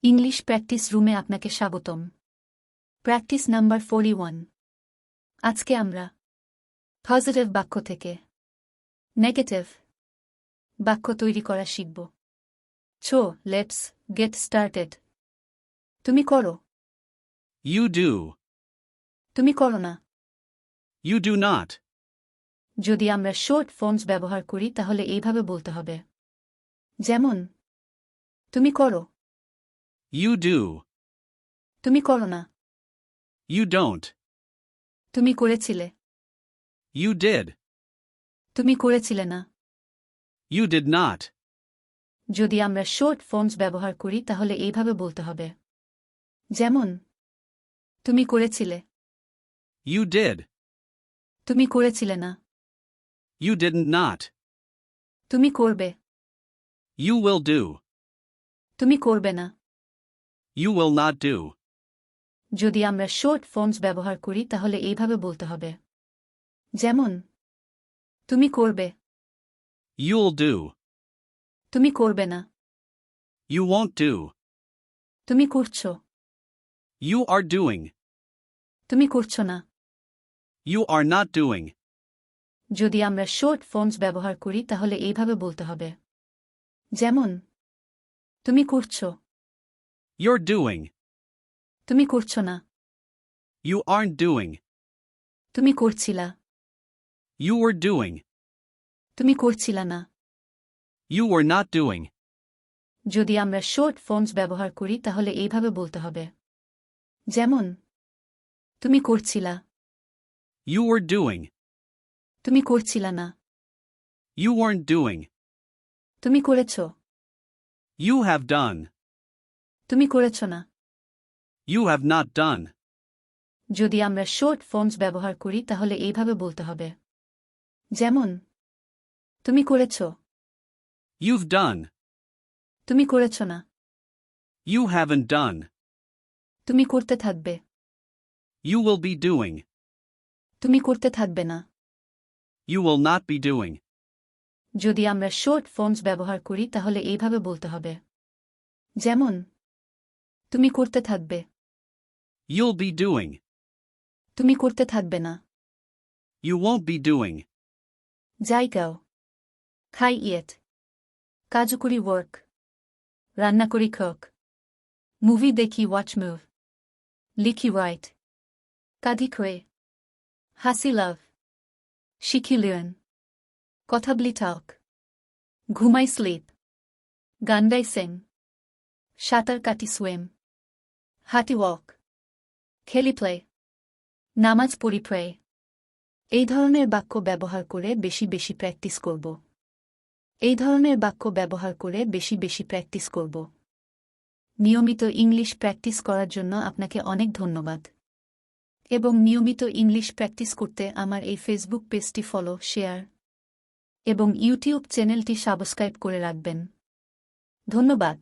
English practice রুমে আপনাকে স্বাগতম। Practice number 41। আজকে আমরা পজিটিভ বাক্য থেকে নেগেটিভ বাক্য তৈরি করা শিখব। Let's get started. তুমি করো। You do. তুমি করো না। You do not. যদি আমরা শর্ট ফর্মস ব্যবহার করি তাহলে এইভাবে বলতে হবে, যেমন তুমি করো। You do. তুমি করো না। You don't. তুমি করেছিলে। You did. তুমি করেছিলে না। You did not. যদি আমরা শর্ট ফর্মস ব্যবহার করি তাহলে এইভাবে বলতে হবে, যেমন তুমি করেছিলে। You did. তুমি করেছিলে না। You didn't not. তুমি করবে। You will do. তুমি করবে না। You will not do. যদি আমরা শর্ট ফর্মস ব্যবহার করি তাহলে এইভাবে বলতে হবে, যেমন তুমি করবে। You'll do. তুমি করবে না। You won't do. তুমি করছো। You are doing. তুমি করছো না। You are not doing. যদি আমরা শর্ট ফর্মস ব্যবহার করি তাহলে এইভাবে বলতে হবে, যেমন তুমি করছো। You're doing. তুমি করছো না। You aren't doing. তুমি করছিলা। You were doing. তুমি করছিলা না। You were not doing. যদি আমরা শর্ট ফর্মস ব্যবহার করি তাহলে এইভাবে বলতে হবে, যেমন তুমি করছিলা। You were doing. তুমি করছিলা না। You weren't doing. তুমি করেছো। You have done. তুমি করেছো না। You have not done. যদি আমরা শর্ট ফর্মস ব্যবহার করি তাহলে এইভাবে বলতে হবে, যেমন তুমি করেছো। You've done. তুমি করেছো না। You haven't done. তুমি করতে থাকবে। You will be doing. তুমি করতে থাকবে না। You will not be doing. যদি আমরা শর্ট ফর্মস ব্যবহার করি তাহলে এইভাবে বলতে হবে, যেমন তুমি করতে থাকবে। You'll be doing. তুমি করতে থাকবে না। You won't be doing. যাইগাও। খাই ইয়েট। কাজ করি ওয়ার্ক। রান্না করি কুক। মুভি দেখি ওয়াচ মুভ। লিখি রাইট। কাঁদি খোয়ে। হাসি লাভ। শিখি লিয়ন। কথা বলি টক। ঘুমাই স্লিপ। গান গাই সিং। সাঁতার কাটি সুইম। হাঁটি ওয়াক। খেলি প্লে। নামাজ পড়ি প্রে। এই ধরনের বাক্য ব্যবহার করে বেশি বেশি প্র্যাকটিস করব। এই ধরনের বাক্য ব্যবহার করে বেশি বেশি প্র্যাকটিস করব। নিয়মিত ইংলিশ প্র্যাকটিস করার জন্য আপনাকে অনেক ধন্যবাদ। এবং নিয়মিত ইংলিশ প্র্যাকটিস করতে আমার এই ফেসবুক পেজটি ফলো, শেয়ার এবং ইউটিউব চ্যানেলটি সাবস্ক্রাইব করে রাখবেন। ধন্যবাদ।